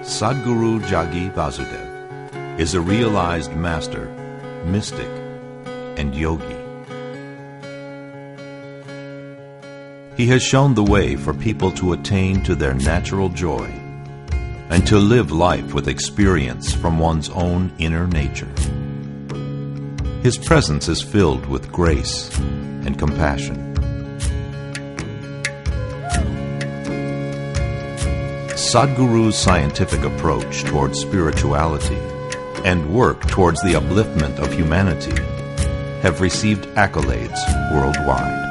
Sadhguru Jaggi Vasudev is a realized master, mystic, and yogi. He has shown the way for people to attain to their natural joy and to live life with experience from one's own inner nature. His presence is filled with grace and compassion. Sadhguru's scientific approach towards spirituality and work towards the upliftment of humanity have received accolades worldwide.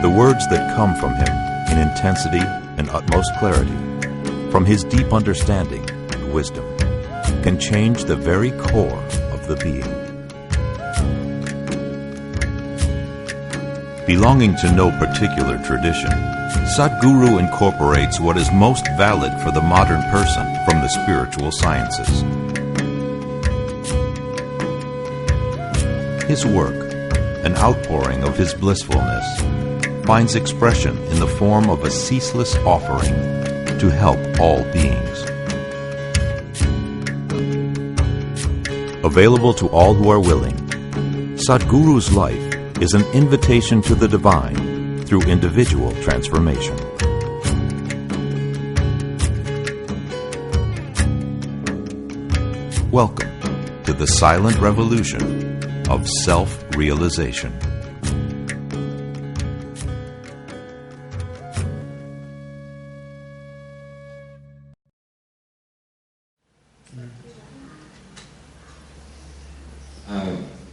The words that come from him in intensity and utmost clarity, from his deep understanding and wisdom, can change the very core of the being. Belonging to no particular tradition, Sadhguru incorporates what is most valid for the modern person from the spiritual sciences. His work, an outpouring of his blissfulness, finds expression in the form of a ceaseless offering to help all beings. Available to all who are willing, Sadhguru's life is an invitation to the divine through individual transformation. Welcome to the silent revolution of self-realization.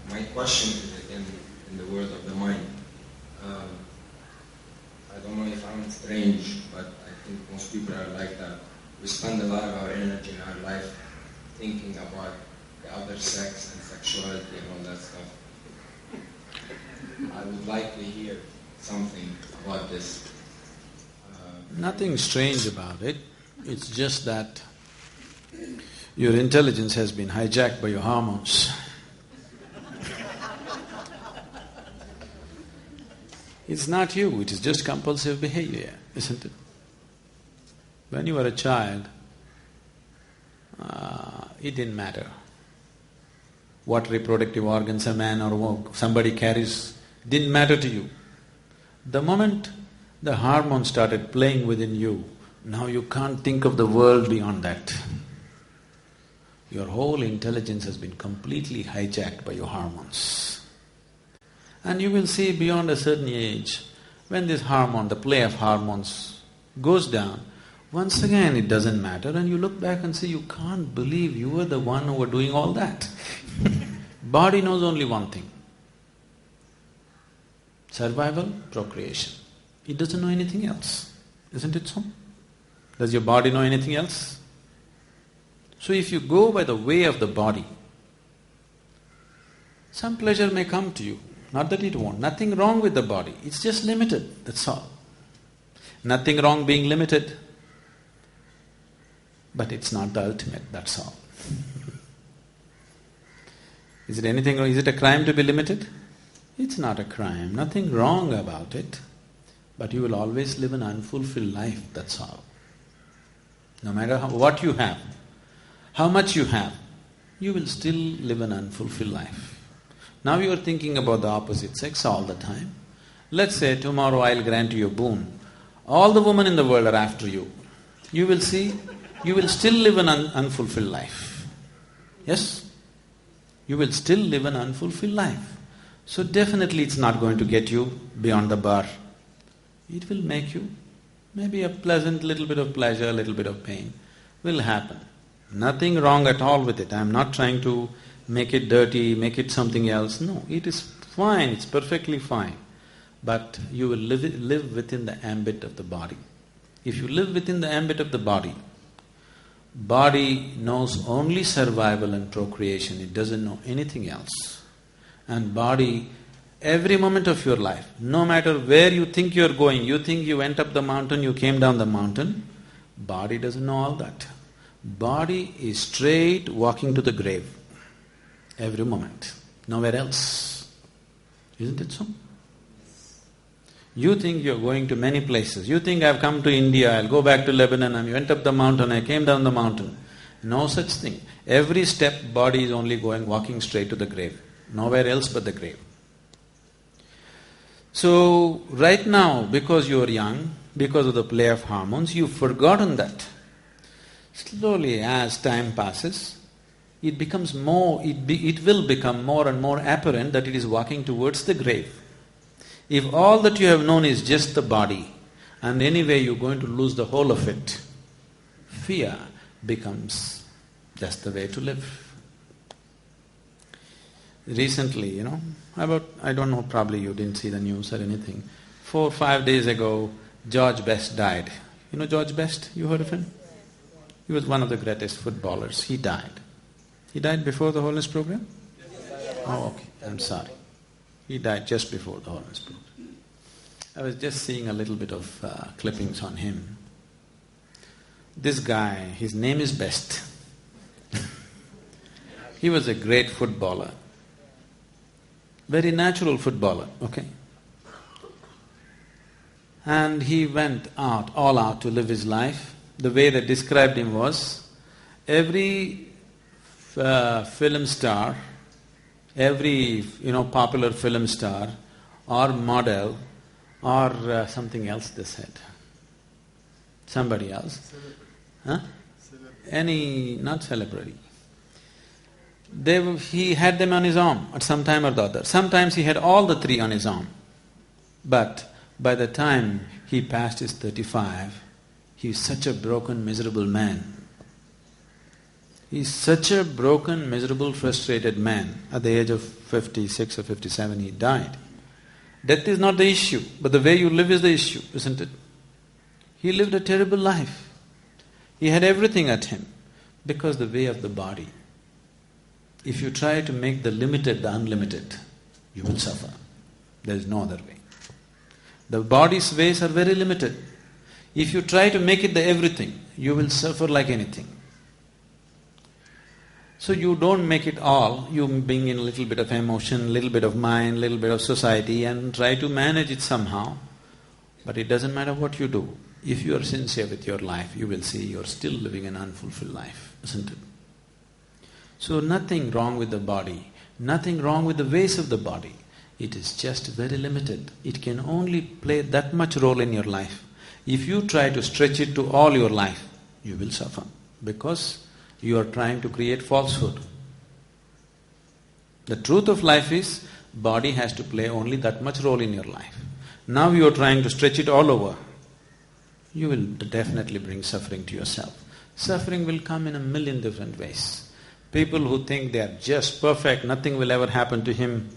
My question is again in the world of the mind. I don't know if I'm strange, but I think most people are like that. We spend a lot of our energy in our life thinking about the other sex and sexuality and all that stuff. I would like to hear something about this. Nothing strange about it. It's just that your intelligence has been hijacked by your hormones. It's not you, it is just compulsive behavior, isn't it? When you were a child, it didn't matter what reproductive organs a man or somebody carries, didn't matter to you. The moment the hormones started playing within you, now you can't think of the world beyond that. Your whole intelligence has been completely hijacked by your hormones. And you will see beyond a certain age, when this hormone, the play of hormones goes down, once again it doesn't matter and you look back and say, you can't believe you were the one who were doing all that. Body knows only one thing. Survival, procreation. It doesn't know anything else. Isn't it so? Does your body know anything else? So if you go by the way of the body, some pleasure may come to you. Not that it won't. Nothing wrong with the body. It's just limited, that's all. Nothing wrong being limited. But it's not the ultimate, that's all. Is it anything wrong? Is it a crime to be limited? It's not a crime. Nothing wrong about it. But you will always live an unfulfilled life, that's all. No matter what you have, how much you have, you will still live an unfulfilled life. Now you are thinking about the opposite sex all the time. Let's say tomorrow I'll grant you a boon. All the women in the world are after you. You will see, you will still live an unfulfilled life. Yes? You will still live an unfulfilled life. So definitely it's not going to get you beyond the bar. It will make you maybe a pleasant little bit of pleasure, a little bit of pain will happen. Nothing wrong at all with it. I'm not trying to make it dirty, make it something else. No, it is fine, it's perfectly fine. But you will live within the ambit of the body. If you live within the ambit of the body, body knows only survival and procreation, it doesn't know anything else. And body, every moment of your life, no matter where you think you're going, you think you went up the mountain, you came down the mountain, body doesn't know all that. Body is straight walking to the grave. Every moment, nowhere else. Isn't it so? You think you're going to many places. You think I've come to India, I'll go back to Lebanon, I went up the mountain, I came down the mountain. No such thing. Every step, body is only walking straight to the grave. Nowhere else but the grave. So, right now, because you're young, because of the play of hormones, you've forgotten that. Slowly, as time passes, it will become more and more apparent that it is walking towards the grave. If all that you have known is just the body, and anyway you're going to lose the whole of it, fear becomes just the way to live. Recently, I don't know, probably you didn't see the news or anything. 4 or 5 days ago, George Best died. You know George Best? You heard of him? He was one of the greatest footballers. He died. He died before the Holiness program? Oh, okay. I'm sorry. He died just before the Holiness program. I was just seeing a little bit of clippings on him. This guy, his name is Best. He was a great footballer. Very natural footballer, okay? And he went all out to live his life. The way they described him was, every film star, every popular film star or model or something else they said. Somebody else. Huh? Not celebrity. He had them on his arm at some time or the other. Sometimes he had all the three on his arm. But by the time he passed his 35, he's such a broken, miserable man. He's such a broken, miserable, frustrated man. At the age of 56 or 57, he died. Death is not the issue, but the way you live is the issue, isn't it? He lived a terrible life. He had everything at him because the way of the body. If you try to make the limited the unlimited, you will suffer. There is no other way. The body's ways are very limited. If you try to make it the everything, you will suffer like anything. So you don't make it all, you bring in a little bit of emotion, a little bit of mind, a little bit of society and try to manage it somehow. But it doesn't matter what you do. If you are sincere with your life, you will see you're still living an unfulfilled life, isn't it? So nothing wrong with the body, nothing wrong with the ways of the body. It is just very limited. It can only play that much role in your life. If you try to stretch it to all your life, you will suffer because you are trying to create falsehood. The truth of life is, body has to play only that much role in your life. Now you are trying to stretch it all over. You will definitely bring suffering to yourself. Suffering will come in a million different ways. People who think they are just perfect, nothing will ever happen to him,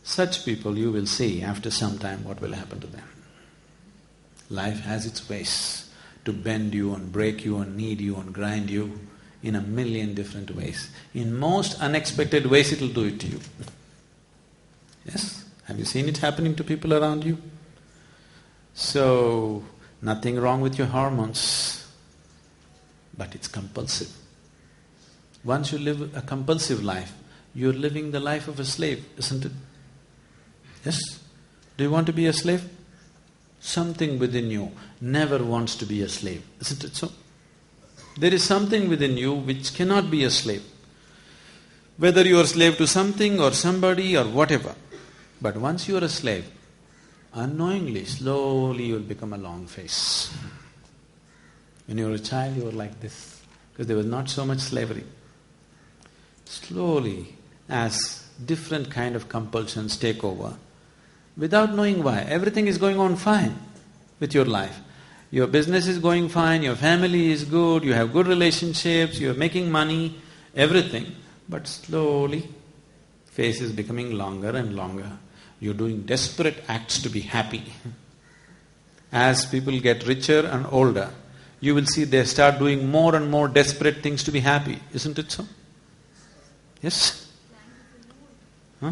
such people you will see after some time what will happen to them. Life has its ways to bend you and break you and knead you and grind you in a million different ways. In most unexpected ways it will do it to you. Yes? Have you seen it happening to people around you? So, nothing wrong with your hormones, but it's compulsive. Once you live a compulsive life, you're living the life of a slave, isn't it? Yes? Do you want to be a slave? Something within you never wants to be a slave, isn't it so? There is something within you which cannot be a slave. Whether you are a slave to something or somebody or whatever. But once you are a slave, unknowingly, slowly you will become a long face. When you were a child, you were like this, because there was not so much slavery. Slowly, as different kind of compulsions take over, without knowing why, everything is going on fine with your life. Your business is going fine, your family is good, you have good relationships, you are making money, everything. But slowly, face is becoming longer and longer. You're doing desperate acts to be happy. As people get richer and older, you will see they start doing more and more desperate things to be happy. Isn't it so? Yes? Huh?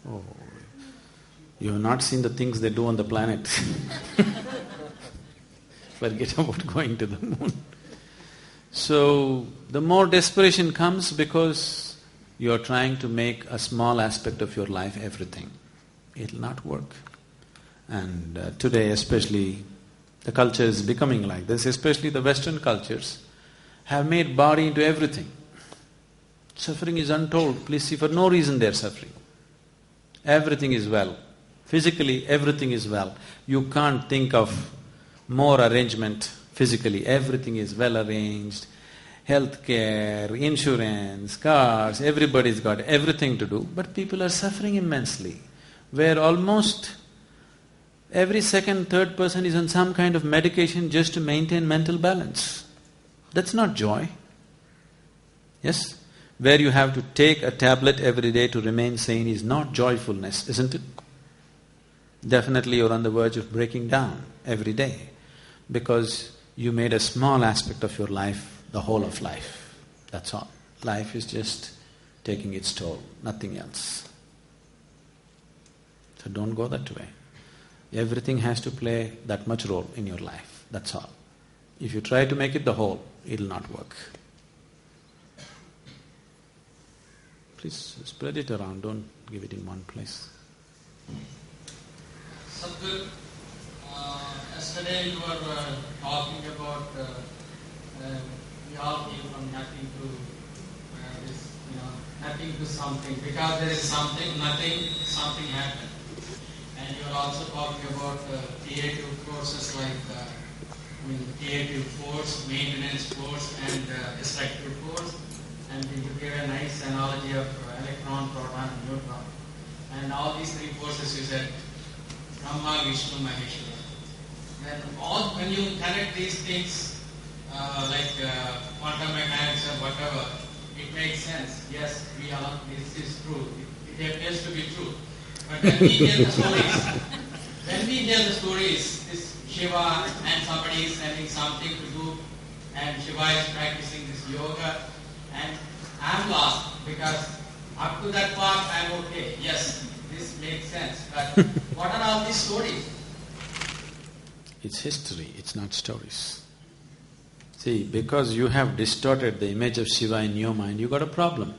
Oh, you have not seen the things they do on the planet. Forget about going to the moon. So, the more desperation comes because you're trying to make a small aspect of your life everything. It'll not work. And today especially, the culture is becoming like this, especially the Western cultures have made body into everything. Suffering is untold. Please see, for no reason they're suffering. Everything is well. Physically, everything is well. You can't think of more arrangement physically. Everything is well arranged. Healthcare, insurance, cars, everybody's got everything to do, but people are suffering immensely, where almost every second, third person is on some kind of medication just to maintain mental balance. That's not joy. Yes? Where you have to take a tablet every day to remain sane is not joyfulness, isn't it? Definitely you're on the verge of breaking down every day because you made a small aspect of your life the whole of life. That's all. Life is just taking its toll, nothing else. So don't go that way. Everything has to play that much role in your life, that's all. If you try to make it the whole, it'll not work. Please spread it around, don't give it in one place. Sadhguru, yesterday you were talking about we all came from nothing to this, nothing to something. Because there is something, nothing, something happened. And you are also talking about creative forces like creative force, maintenance force, and destructive force. And you gave a nice analogy of electron, proton, and neutron. And all these three forces you said, Brahma, Vishnu, Maheshwara. Then when you connect these things, like quantum mechanics or whatever, it makes sense. Yes, this is true. It appears to be true. But when we hear the stories, this Shiva and somebody is sending something to do, and Shiva is practicing this yoga, and I'm lost because up to that part I'm okay. Yes, this makes sense. But what are all these stories? It's history, it's not stories. See, because you have distorted the image of Shiva in your mind, you got a problem.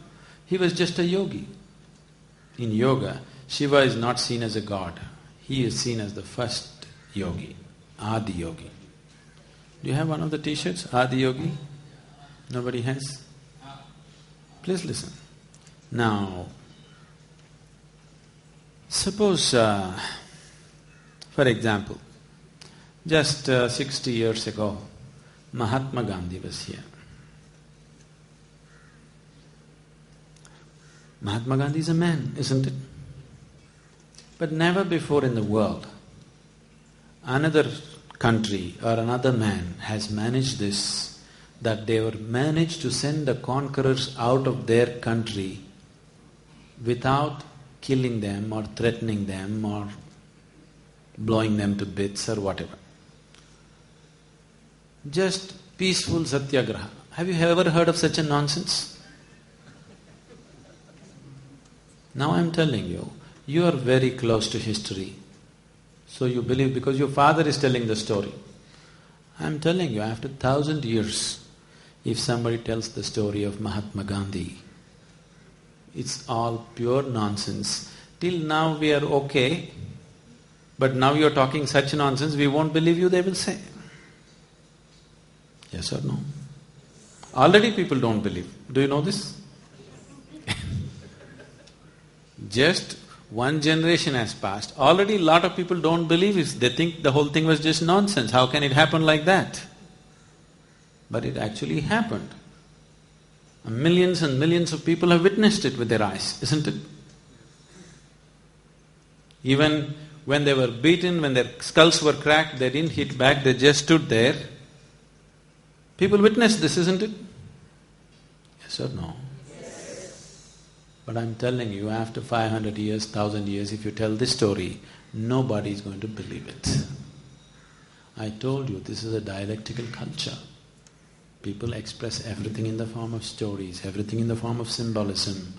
He was just a yogi. In yoga, Shiva is not seen as a god. He is seen as the first yogi, Adi Yogi. Do you have one of the t-shirts, Adi Yogi? Nobody has? Please listen. Now, suppose, for example, just 60 years ago, Mahatma Gandhi was here. Mahatma Gandhi is a man, isn't it? But never before in the world another country or another man has managed this, that they were managed to send the conquerors out of their country without killing them or threatening them or blowing them to bits or whatever. Just peaceful satyagraha. Have you ever heard of such a nonsense? Now I'm telling you, you are very close to history. So you believe because your father is telling the story. I'm telling you, after 1,000 years, if somebody tells the story of Mahatma Gandhi, it's all pure nonsense. Till now we are okay, but now you're talking such nonsense, we won't believe you, they will say. Yes or no? Already people don't believe. Do you know this? Just one generation has passed. Already a lot of people don't believe it. They think the whole thing was just nonsense. How can it happen like that? But it actually happened. Millions and millions of people have witnessed it with their eyes, isn't it? Even when they were beaten, when their skulls were cracked, they didn't hit back, they just stood there. People witnessed this, isn't it? Yes or no? Yes. But I'm telling you, after 500 years, 1,000 years, if you tell this story, nobody is going to believe it. I told you, this is a dialectical culture. People express everything in the form of stories, everything in the form of symbolism,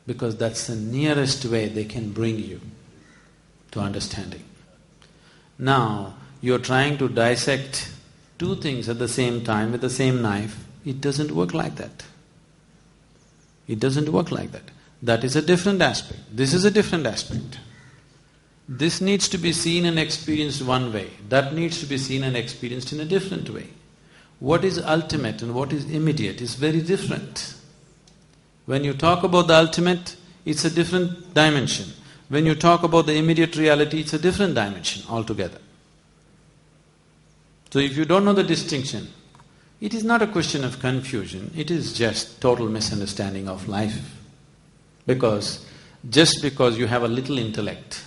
because that's the nearest way they can bring you to understanding. Now, you're trying to dissect two things at the same time with the same knife. It doesn't work like that. It doesn't work like that. That is a different aspect. This is a different aspect. This needs to be seen and experienced one way. That needs to be seen and experienced in a different way. What is ultimate and what is immediate is very different. When you talk about the ultimate, it's a different dimension. When you talk about the immediate reality, it's a different dimension altogether. So if you don't know the distinction, it is not a question of confusion, it is just total misunderstanding of life. Just because you have a little intellect,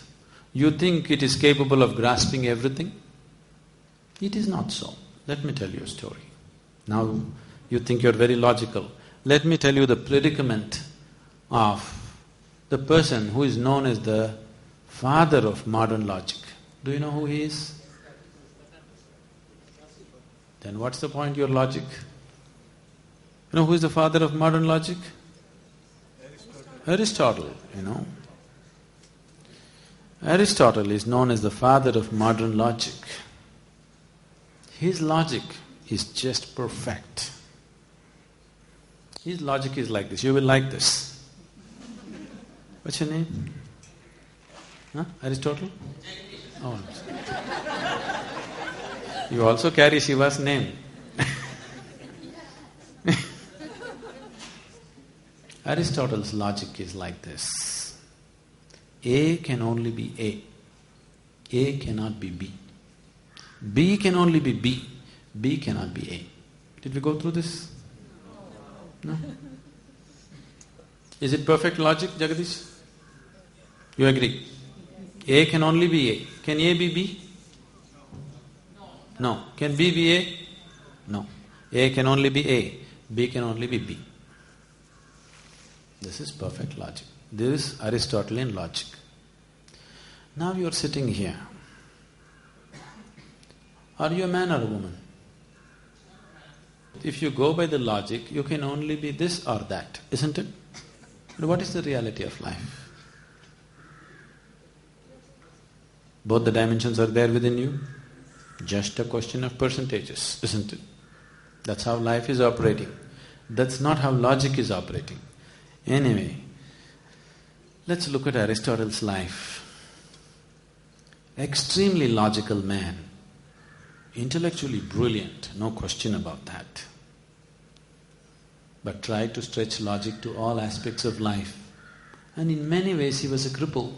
you think it is capable of grasping everything? It is not so. Let me tell you a story. Now you think you're very logical. Let me tell you the predicament of the person who is known as the father of modern logic. Do you know who he is? Then what's the point, your logic? You know who is the father of modern logic? Aristotle, you know. Aristotle is known as the father of modern logic. His logic is just perfect. His logic is like this, you will like this. What's your name? Huh? Aristotle? Oh. You also carry Shiva's name. Aristotle's logic is like this. A can only be A. A cannot be B. B can only be B. B cannot be A. Did we go through this? No? Is it perfect logic, Jagadish? You agree? A can only be A. Can A be B? No. Can B be A? No. A can only be A. B can only be B. This is perfect logic. This is Aristotelian logic. Now you are sitting here. Are you a man or a woman? If you go by the logic, you can only be this or that, isn't it? But what is the reality of life? Both the dimensions are there within you. Just a question of percentages, isn't it? That's how life is operating. That's not how logic is operating. Anyway, let's look at Aristotle's life. Extremely logical man, intellectually brilliant, no question about that. But tried to stretch logic to all aspects of life. And in many ways he was a cripple.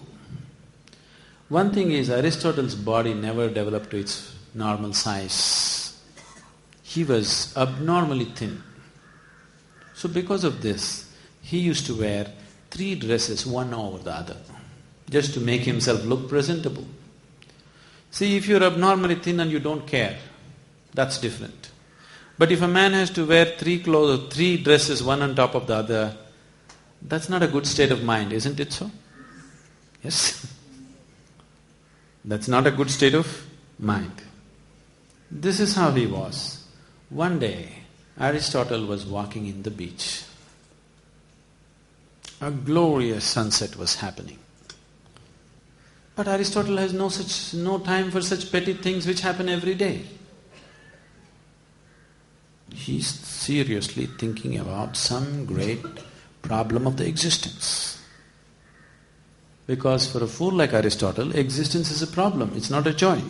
One thing is, Aristotle's body never developed to its normal size. He was abnormally thin. So because of this, he used to wear 3 dresses, one over the other, just to make himself look presentable. See, if you're abnormally thin and you don't care, that's different. But if a man has to wear 3 dresses, one on top of the other, that's not a good state of mind, isn't it so? Yes? That's not a good state of mind. This is how he was. One day, Aristotle was walking in the beach. A glorious sunset was happening. But Aristotle has no time for such petty things which happen every day. He's seriously thinking about some great problem of the existence. Because for a fool like Aristotle, existence is a problem, it's not a joy.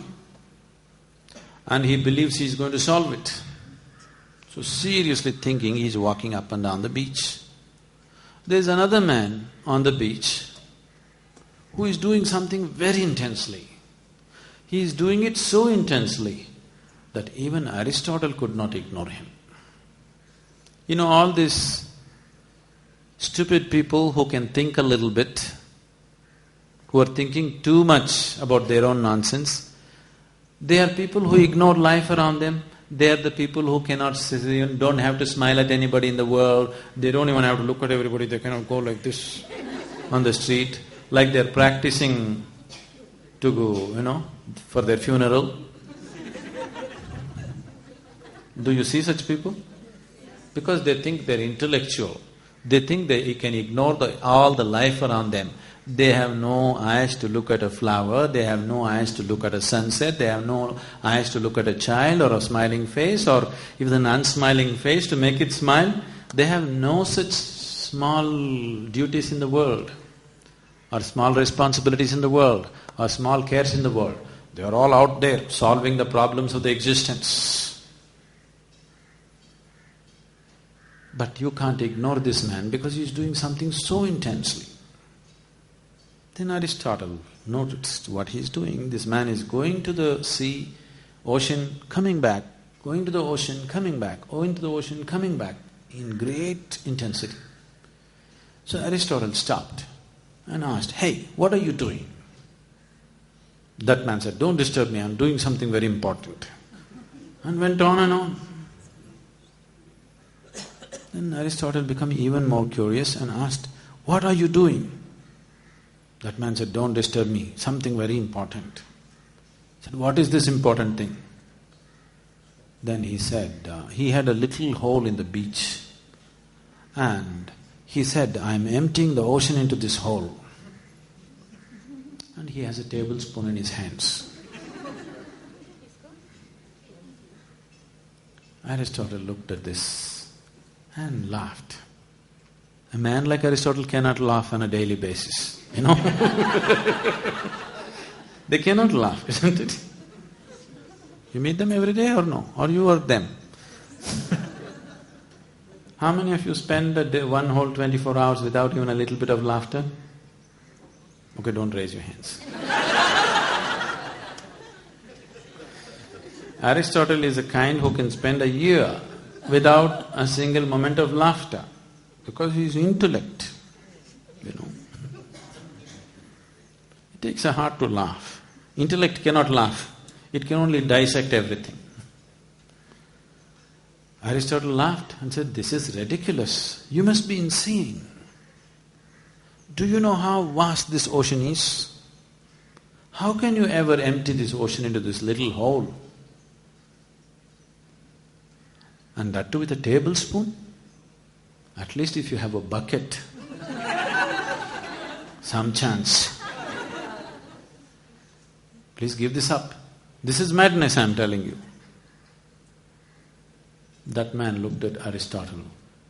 And he believes he's going to solve it. So seriously thinking, he's walking up and down the beach. There's another man on the beach who is doing something very intensely. He is doing it so intensely that even Aristotle could not ignore him. You know, all these stupid people who can think a little bit, who are thinking too much about their own nonsense, they are people who ignore life around them. They are the people who don't have to smile at anybody in the world. They don't even have to look at everybody. They cannot go like this on the street, like they're practicing to go, for their funeral. Do you see such people? Because they think they're intellectual. They think they can ignore all the life around them. They have no eyes to look at a flower, they have no eyes to look at a sunset, they have no eyes to look at a child or a smiling face or even an unsmiling face to make it smile. They have no such small duties in the world, or small responsibilities in the world, or small cares in the world. They are all out there solving the problems of the existence. But you can't ignore this man because he is doing something so intensely. Then Aristotle noticed what he is doing. This man is going to the sea, ocean, coming back, going to the ocean, coming back, going to the ocean, coming back, in great intensity. So Aristotle stopped and asked, "Hey, what are you doing?" That man said, "Don't disturb me, I'm doing something very important." And went on and on. Then Aristotle became even more curious and asked, "What are you doing?" That man said, "Don't disturb me, something very important." He said, "What is this important thing?" Then he said, he had a little hole in the beach, and he said, "I'm emptying the ocean into this hole." And he has a tablespoon in his hands. Aristotle looked at this and laughed. A man like Aristotle cannot laugh on a daily basis, you know. They cannot laugh, isn't it? You meet them every day or no? Or you are them? How many of you spend a day, one whole 24 hours without even a little bit of laughter? Okay, don't raise your hands. Aristotle is a kind who can spend a year without a single moment of laughter because he is intellect, you know. It takes a heart to laugh. Intellect cannot laugh. It can only dissect everything. Aristotle laughed and said, "This is ridiculous. You must be insane. Do you know how vast this ocean is? How can you ever empty this ocean into this little hole? And that too with a tablespoon? At least if you have a bucket, some chance. Please give this up. This is madness, I'm telling you." That man looked at Aristotle,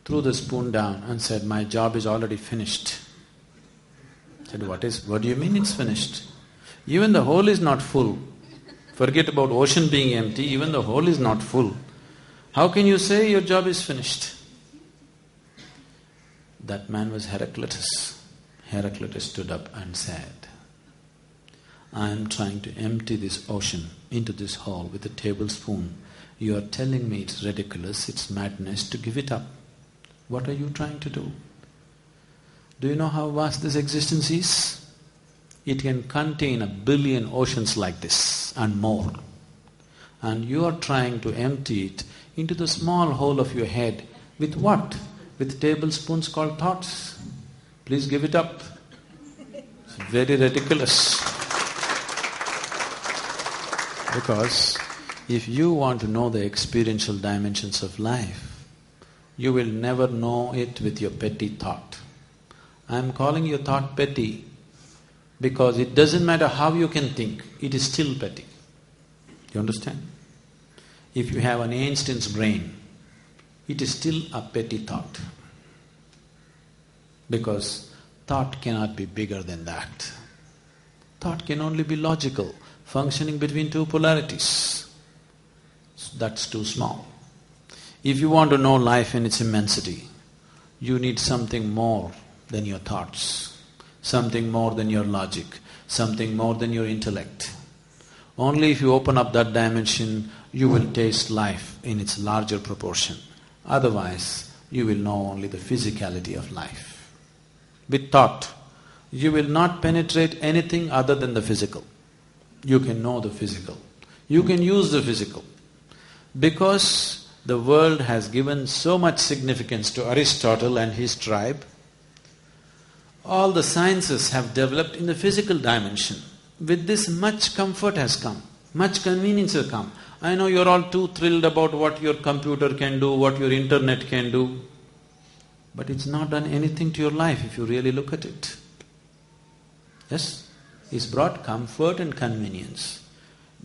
threw the spoon down and said, "My job is already finished." Said, what do you mean it's finished? Even the hole is not full. Forget about ocean being empty, even the hole is not full. How can you say your job is finished? That man was Heraclitus. Heraclitus stood up and said, "I am trying to empty this ocean into this hole with a tablespoon. You are telling me it's ridiculous, it's madness to give it up. What are you trying to do? Do you know how vast this existence is? It can contain 1 billion oceans like this and more. And you are trying to empty it into the small hole of your head with what? With tablespoons called thoughts. Please give it up. It's very ridiculous. Because if you want to know the experiential dimensions of life, you will never know it with your petty thought. I am calling your thought petty because it doesn't matter how you can think, it is still petty. You understand? If you have an Einstein's brain, it is still a petty thought. Because thought cannot be bigger than that. Thought can only be logical, functioning between two polarities. That's too small. If you want to know life in its immensity, you need something more than your thoughts, something more than your logic, something more than your intellect. Only if you open up that dimension, you will taste life in its larger proportion. Otherwise, you will know only the physicality of life. With thought, you will not penetrate anything other than the physical. You can know the physical. You can use the physical. Because the world has given so much significance to Aristotle and his tribe, all the sciences have developed in the physical dimension. With this, much comfort has come, much convenience has come. I know you're all too thrilled about what your computer can do, what your internet can do, but it's not done anything to your life if you really look at it. Yes? It's brought comfort and convenience.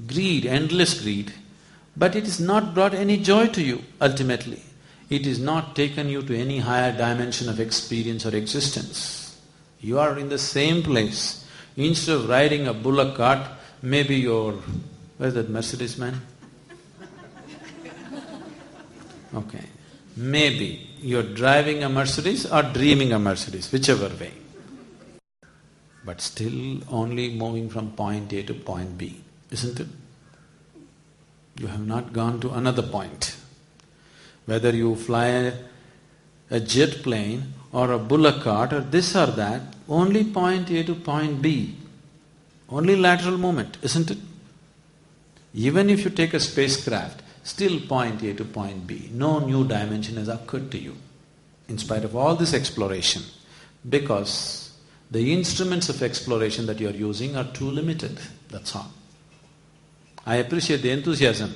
Greed, endless greed, but it has not brought any joy to you ultimately. It is not taken you to any higher dimension of experience or existence. You are in the same place. Instead of riding a bullock cart, maybe you're… where's that Mercedes man? Okay. Maybe you're driving a Mercedes or dreaming a Mercedes, whichever way. But still only moving from point A to point B, isn't it? You have not gone to another point. Whether you fly a jet plane or a bullock cart or this or that, only point A to point B. Only lateral movement, isn't it? Even if you take a spacecraft, still point A to point B. No new dimension has occurred to you, in spite of all this exploration, because the instruments of exploration that you are using are too limited, that's all. I appreciate the enthusiasm,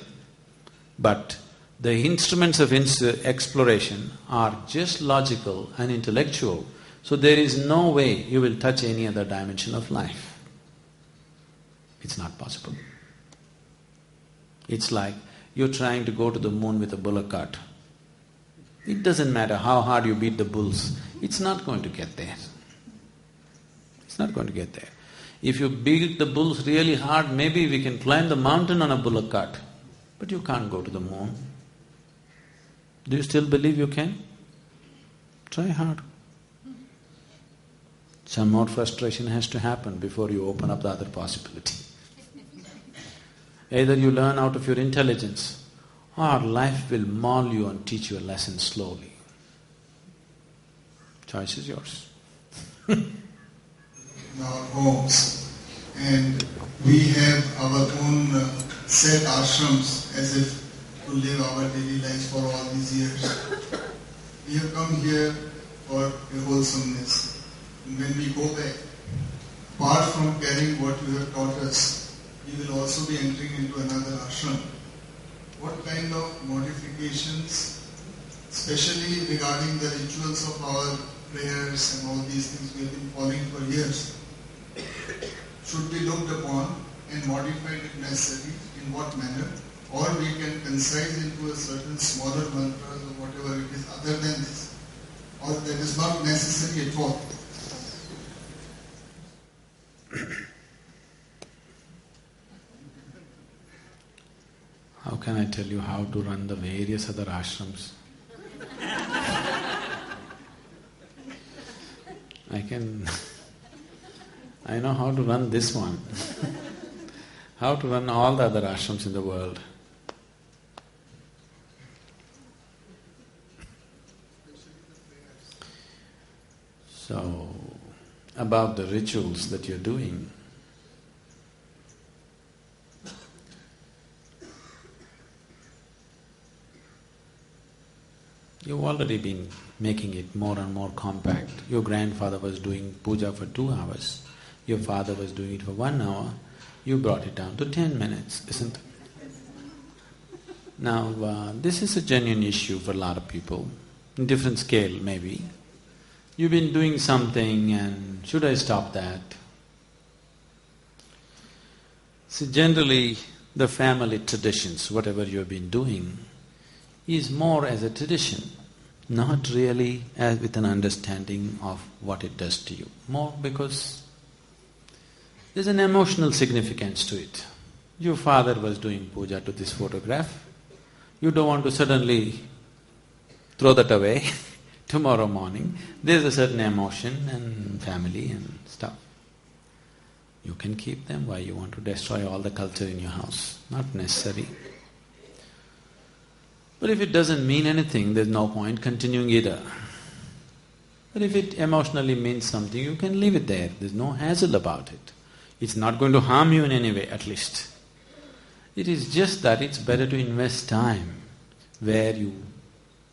but the instruments of exploration are just logical and intellectual, so there is no way you will touch any other dimension of life. It's not possible. It's like you're trying to go to the moon with a bullock cart. It doesn't matter how hard you beat the bulls, it's not going to get there. It's not going to get there. If you beat the bulls really hard, maybe we can climb the mountain on a bullock cart, but you can't go to the moon. Do you still believe you can? Try hard. Some more frustration has to happen before you open up the other possibility. Either you learn out of your intelligence, or life will maul you and teach you a lesson slowly. Choice is yours. In our homes, and we have our own set ashrams as if to live our daily lives for all these years. We have come here for a wholesomeness. And when we go back, apart from carrying what you have taught us, we will also be entering into another ashram. What kind of modifications, especially regarding the rituals of our prayers and all these things we have been following for years, should be looked upon and modified if necessary, in what manner? Or we can concise into a certain smaller mantra or whatever it is other than this, or that is not necessary at all. How can I tell you how to run the various other ashrams? I know how to run this one. How to run all the other ashrams in the world. So, about the rituals that you're doing, you've already been making it more and more compact. Your grandfather was doing puja for 2 hours. Your father was doing it for 1 hour. You brought it down to 10 minutes, isn't it? Now, this is a genuine issue for a lot of people, in different scale maybe. You've been doing something and should I stop that? See, generally the family traditions, whatever you've been doing, is more as a tradition, not really as with an understanding of what it does to you. More because there's an emotional significance to it. Your father was doing puja to this photograph. You don't want to suddenly throw that away tomorrow morning. There's a certain emotion and family and stuff. You can keep them. Why you want to destroy all the culture in your house? Not necessary. But if it doesn't mean anything, there's no point continuing either. But if it emotionally means something, you can leave it there. There's no hassle about it. It's not going to harm you in any way, at least. It is just that it's better to invest time where you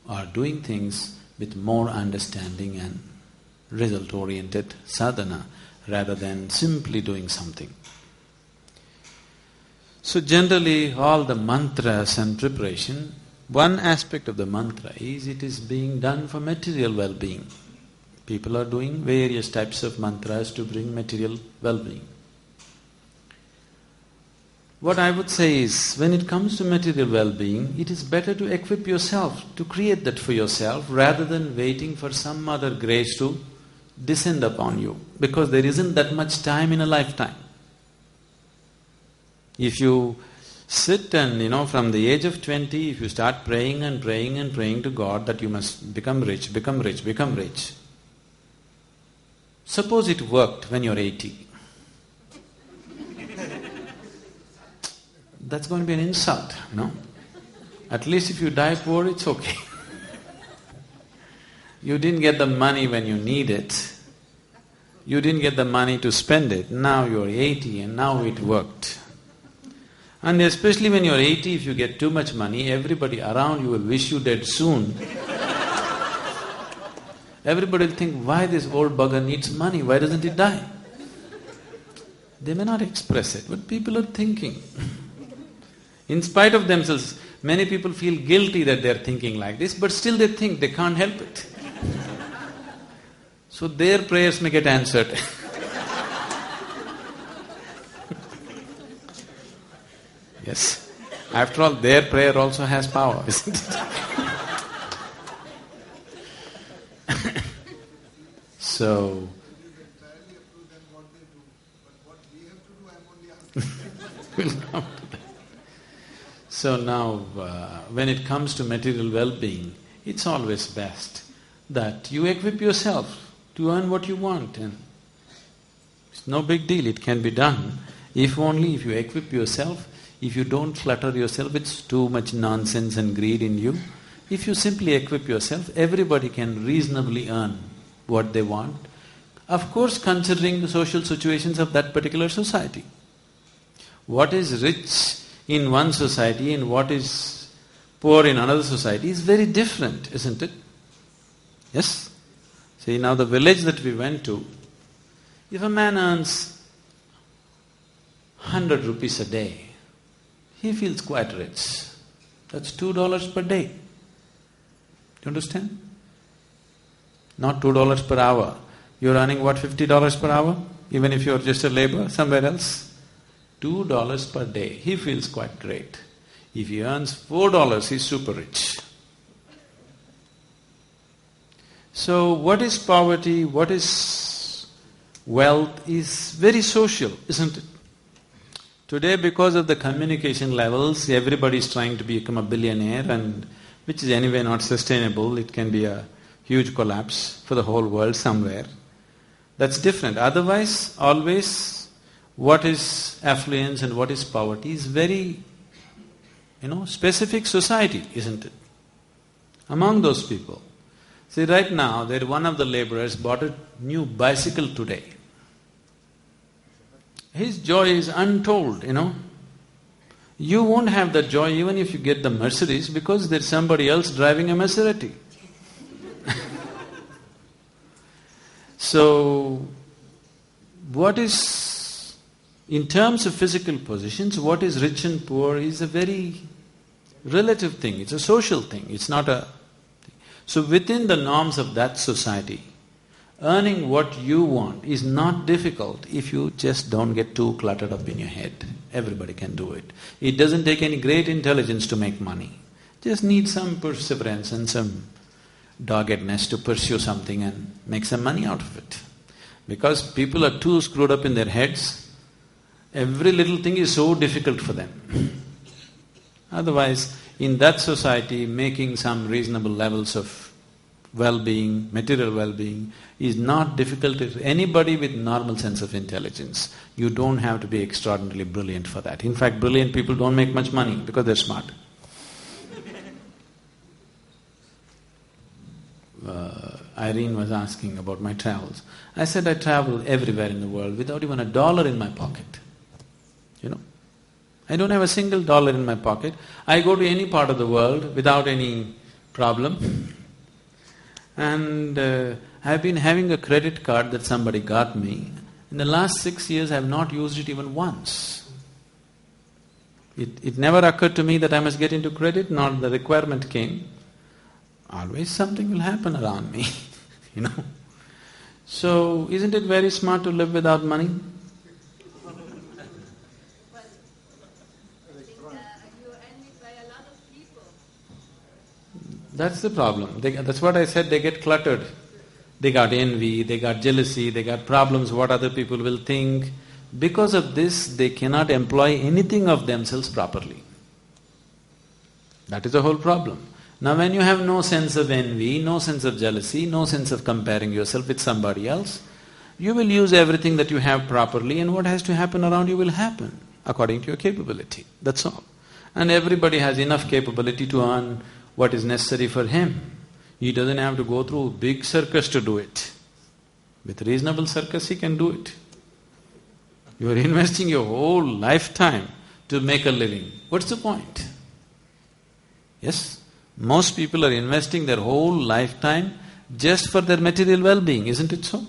are doing things with more understanding and result-oriented sadhana rather than simply doing something. So generally all the mantras and preparation, one aspect of the mantra is it is being done for material well-being. People are doing various types of mantras to bring material well-being. What I would say is, when it comes to material well-being, it is better to equip yourself, to create that for yourself, rather than waiting for some other grace to descend upon you, because there isn't that much time in a lifetime. If you sit and, from the age of 20, if you start praying and praying and praying to God that you must become rich, become rich, become rich. Suppose it worked when you're 80. That's going to be an insult, no? At least if you die poor, it's okay. You didn't get the money when you need it. You didn't get the money to spend it. Now you're 80 and now it worked. And especially when you're 80, if you get too much money, everybody around you will wish you dead soon. Everybody will think, why this old bugger needs money, why doesn't he die? They may not express it, but people are thinking. In spite of themselves, many people feel guilty that they're thinking like this, but still they think, they can't help it. So their prayers may get answered. Yes. After all, their prayer also has power, isn't it? So… We'll come to that. So now, when it comes to material well-being, it's always best that you equip yourself to earn what you want, and it's no big deal, it can be done. If only if you equip yourself, if you don't clutter yourself with too much nonsense and greed in you, if you simply equip yourself, everybody can reasonably earn what they want, of course considering the social situations of that particular society. What is rich in one society and what is poor in another society is very different, isn't it? Yes? See, now the village that we went to, if a man earns 100 rupees a day, he feels quite rich. That's $2 per day. Do you understand? Not $2 per hour. You're earning what, $50 per hour? Even if you're just a laborer somewhere else? $2 per day, he feels quite great. If he earns $4, he's super rich. So what is poverty, what is wealth is very social, isn't it? Today, because of the communication levels, everybody is trying to become a billionaire, and which is anyway not sustainable, it can be a huge collapse for the whole world somewhere. That's different. Otherwise, always what is affluence and what is poverty is very, specific society, isn't it? Among those people. See, right now, one of the laborers bought a new bicycle today. His joy is untold, You won't have that joy even if you get the Mercedes, because there's somebody else driving a Maserati. So, what is… in terms of physical positions, what is rich and poor is a very relative thing, it's a social thing, it's not a… So within the norms of that society, earning what you want is not difficult if you just don't get too cluttered up in your head. Everybody can do it. It doesn't take any great intelligence to make money. Just need some perseverance and some doggedness to pursue something and make some money out of it. Because people are too screwed up in their heads, every little thing is so difficult for them. Otherwise, in that society, making some reasonable levels of well-being, material well-being, is not difficult to anybody with normal sense of intelligence. You don't have to be extraordinarily brilliant for that. In fact, brilliant people don't make much money because they're smart. Irene was asking about my travels. I said I travel everywhere in the world without even $1 in my pocket. I don't have a single dollar in my pocket. I go to any part of the world without any problem. And I've been having a credit card that somebody got me. In the last 6 years, I have not used it even once. It never occurred to me that I must get into credit, nor the requirement came. Always something will happen around me, So, isn't it very smart to live without money? That's the problem. That's what I said, they get cluttered. They got envy, they got jealousy, they got problems, what other people will think. Because of this, they cannot employ anything of themselves properly. That is the whole problem. Now when you have no sense of envy, no sense of jealousy, no sense of comparing yourself with somebody else, you will use everything that you have properly, and what has to happen around you will happen according to your capability. That's all. And everybody has enough capability to earn what is necessary for him. He doesn't have to go through big circus to do it. With reasonable circus, he can do it. You are investing your whole lifetime to make a living. What's the point? Yes? Most people are investing their whole lifetime just for their material well-being, isn't it so?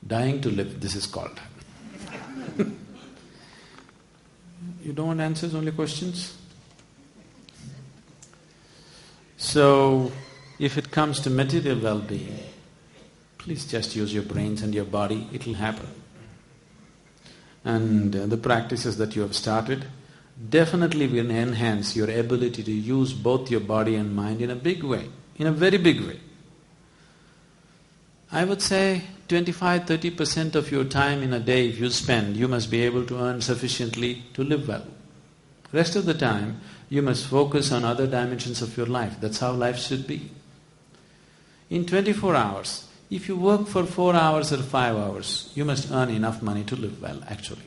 Dying to live, this is called. You don't want answers, only questions? So, if it comes to material well-being, please just use your brains and your body, it'll happen. And the practices that you have started definitely will enhance your ability to use both your body and mind in a big way, in a very big way. I would say 25–30% of your time in a day if you spend, you must be able to earn sufficiently to live well. Rest of the time, you must focus on other dimensions of your life. That's how life should be. In 24 hours, if you work for 4 hours or 5 hours, you must earn enough money to live well, actually.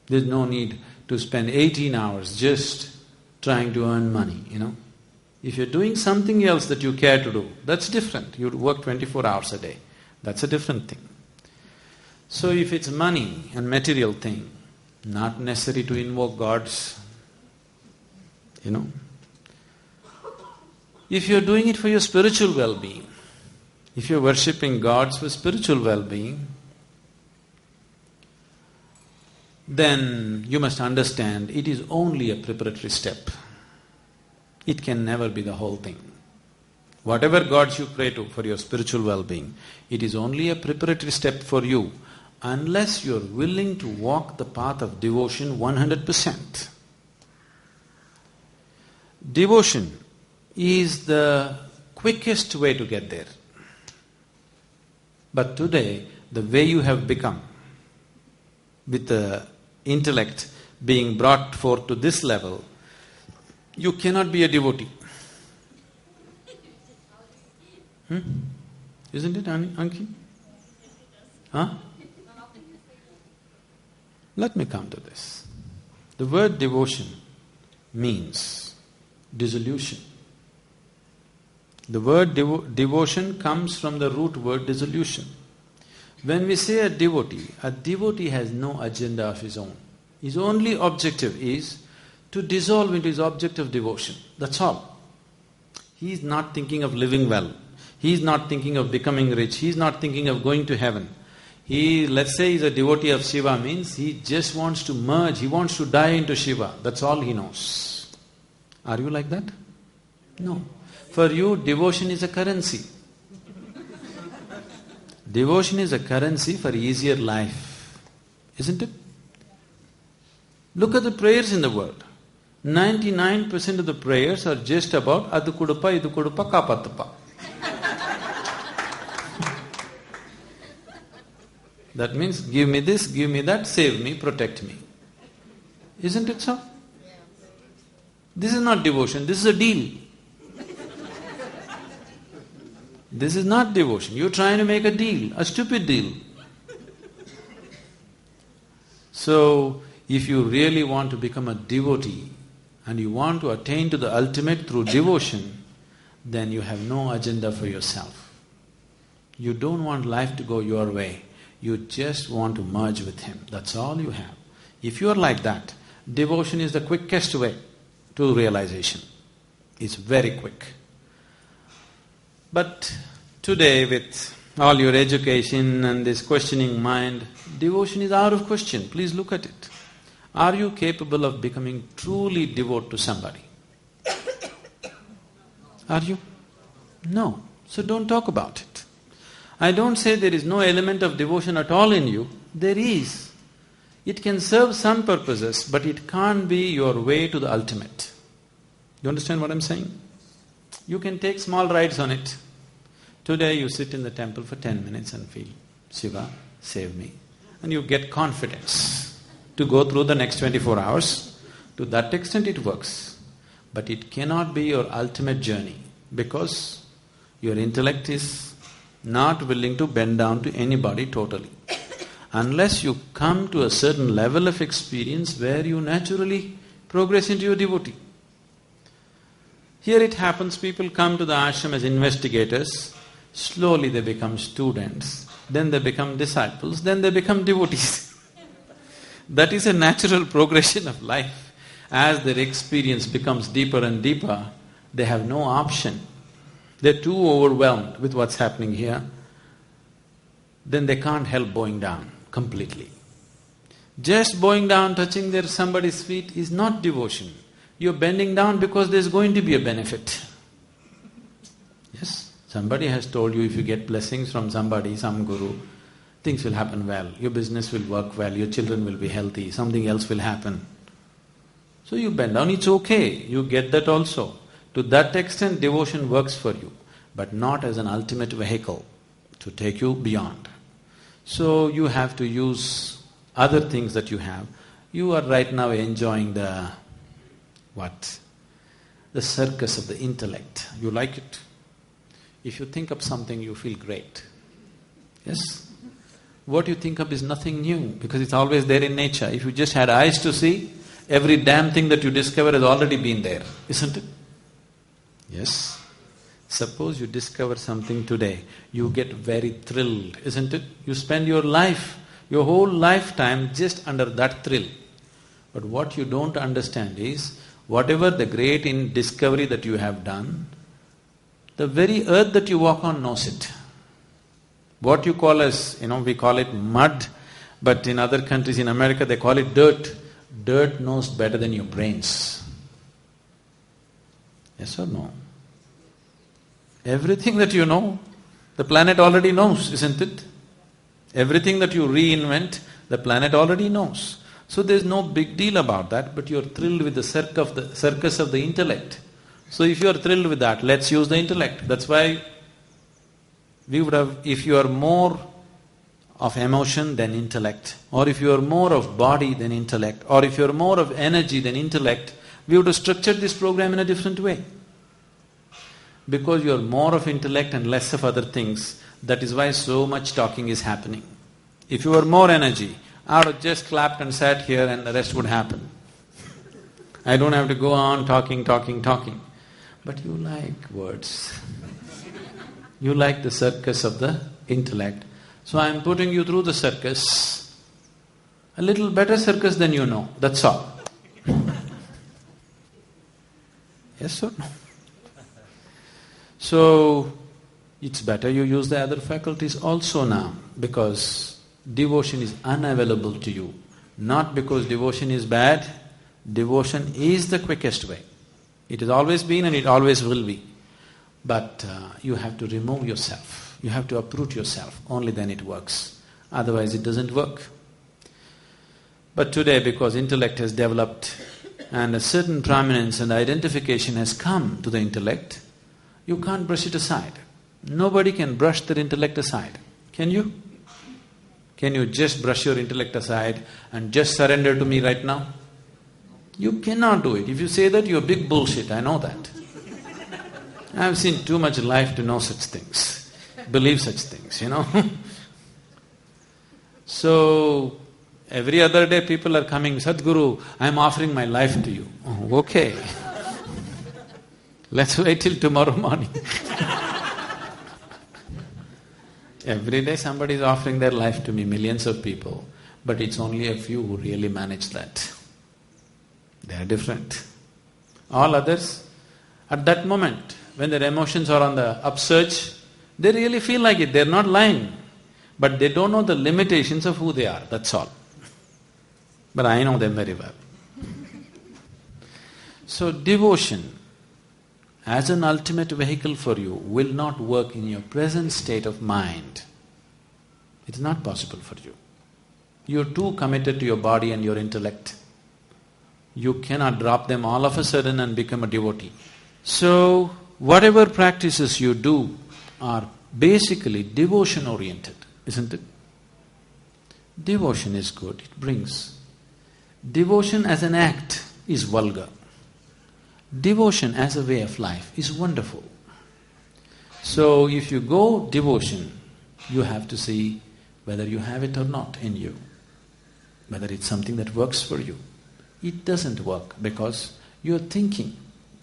There's no need to spend 18 hours just trying to earn money, If you're doing something else that you care to do, that's different. You work 24 hours a day. That's a different thing. So if it's money and material thing, not necessary to invoke gods, If you're doing it for your spiritual well-being, if you're worshipping gods for spiritual well-being, then you must understand it is only a preparatory step. It can never be the whole thing. Whatever gods you pray to for your spiritual well-being, it is only a preparatory step for you unless you're willing to walk the path of devotion 100%. Devotion is the quickest way to get there. But today, the way you have become, with the intellect being brought forth to this level, you cannot be a devotee. Isn't it, Anki? Huh? Let me come to this. The word devotion means dissolution. The word devotion comes from the root word dissolution. When we say a devotee has no agenda of his own. His only objective is to dissolve into his object of devotion. That's all. He is not thinking of living well. He is not thinking of becoming rich. He is not thinking of going to heaven. Let's say he's a devotee of Shiva, means he just wants to merge, he wants to die into Shiva. That's all he knows. Are you like that? No. For you, devotion is a currency. Devotion is a currency for easier life, isn't it? Look at the prayers in the world. 99% of the prayers are just about adu kudupa, idu kudupa, kapatapa. That means give me this, give me that, save me, protect me. Isn't it so? This is not devotion, this is a deal. This is not devotion. You're trying to make a deal, a stupid deal. So, if you really want to become a devotee and you want to attain to the ultimate through devotion, then you have no agenda for yourself. You don't want life to go your way. You just want to merge with Him. That's all you have. If you are like that, devotion is the quickest way to realization. It's very quick. But today, with all your education and this questioning mind, devotion is out of question. Please look at it. Are you capable of becoming truly devoted to somebody? Are you? No. So don't talk about it. I don't say there is no element of devotion at all in you. There is. It can serve some purposes, but it can't be your way to the ultimate. You understand what I'm saying? You can take small rides on it. Today you sit in the temple for 10 minutes and feel, Shiva, save me. And you get confidence to go through the next 24 hours. To that extent it works. But it cannot be your ultimate journey because your intellect is not willing to bend down to anybody totally. Unless you come to a certain level of experience where you naturally progress into your devotee. Here it happens, people come to the ashram as investigators, slowly they become students, then they become disciples, then they become devotees. That is a natural progression of life. As their experience becomes deeper and deeper, they have no option. They're too overwhelmed with what's happening here. Then they can't help bowing down completely. Just bowing down, touching somebody's feet is not devotion. You're bending down because there's going to be a benefit. Yes, somebody has told you if you get blessings from somebody, some guru, things will happen well, your business will work well, your children will be healthy, something else will happen. So you bend down, it's okay, you get that also. To that extent devotion works for you, but not as an ultimate vehicle to take you beyond. So you have to use other things that you have. You are right now enjoying the circus of the intellect. You like it. If you think of something, you feel great. Yes? What you think of is nothing new because it's always there in nature. If you just had eyes to see, every damn thing that you discover has already been there, isn't it? Yes. Suppose you discover something today, you get very thrilled, isn't it? You spend your life, your whole lifetime just under that thrill. But what you don't understand is, whatever the great discovery that you have done, the very earth that you walk on knows it. What you call as, we call it mud, but in other countries, in America, they call it dirt. Dirt knows better than your brains. Yes or no? Everything that you know, the planet already knows, isn't it? Everything that you reinvent, the planet already knows. So there's no big deal about that, but you're thrilled with the circus of the intellect. So if you're thrilled with that, let's use the intellect. That's why we would have, if you are more of emotion than intellect, or if you are more of body than intellect, or if you are more of energy than intellect, we would have structured this program in a different way. Because you are more of intellect and less of other things, that is why so much talking is happening. If you were more energy, I would have just clapped and sat here and the rest would happen. I don't have to go on talking. But you like words. You like the circus of the intellect. So I am putting you through the circus, a little better circus than you know, that's all. Yes or no? So, it's better you use the other faculties also now, because devotion is unavailable to you. Not because devotion is bad, devotion is the quickest way. It has always been and it always will be. But you have to remove yourself. You have to uproot yourself, only then it works. Otherwise it doesn't work. But today, because intellect has developed and a certain prominence and identification has come to the intellect, you can't brush it aside. Nobody can brush their intellect aside. Can you? Can you just brush your intellect aside and just surrender to me right now? You cannot do it. If you say that, you're big bullshit, I know that. I've seen too much life to know such things, believe such things, So, every other day people are coming, Sadhguru, I'm offering my life to you. Oh, okay. Let's wait till tomorrow morning. Every day somebody is offering their life to me, millions of people, but it's only a few who really manage that. They are different. All others, at that moment, when their emotions are on the upsurge, they really feel like it, they're not lying. But they don't know the limitations of who they are, that's all. But I know them very well. So devotion, as an ultimate vehicle for you, will not work in your present state of mind. It's not possible for you. You're too committed to your body and your intellect. You cannot drop them all of a sudden and become a devotee. So, whatever practices you do are basically devotion-oriented, isn't it? Devotion is good, it brings. Devotion as an act is vulgar. Devotion as a way of life is wonderful. So, if you go devotion, you have to see whether you have it or not in you, whether it's something that works for you. It doesn't work because you're thinking.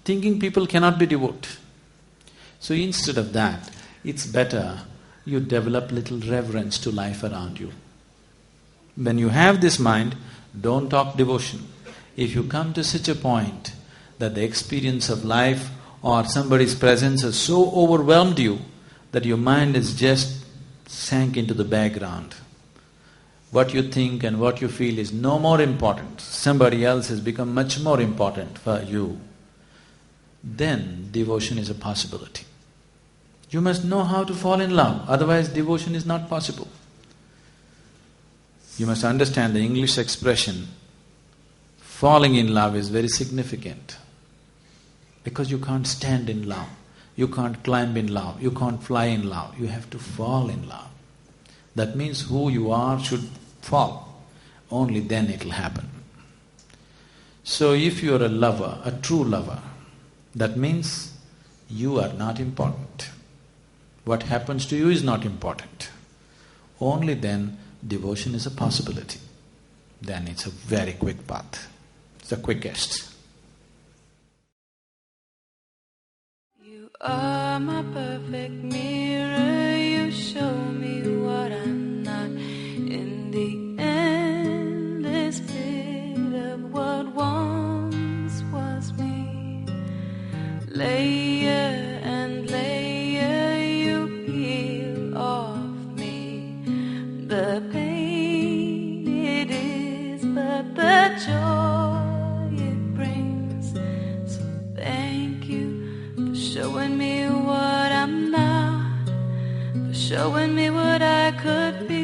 Thinking people cannot be devout. So instead of that, it's better you develop little reverence to life around you. When you have this mind, don't talk devotion. If you come to such a point that the experience of life or somebody's presence has so overwhelmed you that your mind is just sank into the background, what you think and what you feel is no more important, somebody else has become much more important for you, then devotion is a possibility. You must know how to fall in love, otherwise devotion is not possible. You must understand the English expression, falling in love is very significant. Because you can't stand in love, you can't climb in love, you can't fly in love, you have to fall in love. That means who you are should fall, only then it'll happen. So if you are a lover, a true lover, that means you are not important. What happens to you is not important. Only then devotion is a possibility. Then it's a very quick path. It's the quickest. You are my perfect mirror, you show me what I'm not. In the endless pit of what once was me, layer and layer you peel off me. The pain it is, but the joy it brings. So thank you for showing me what I'm not, for showing me what I could be.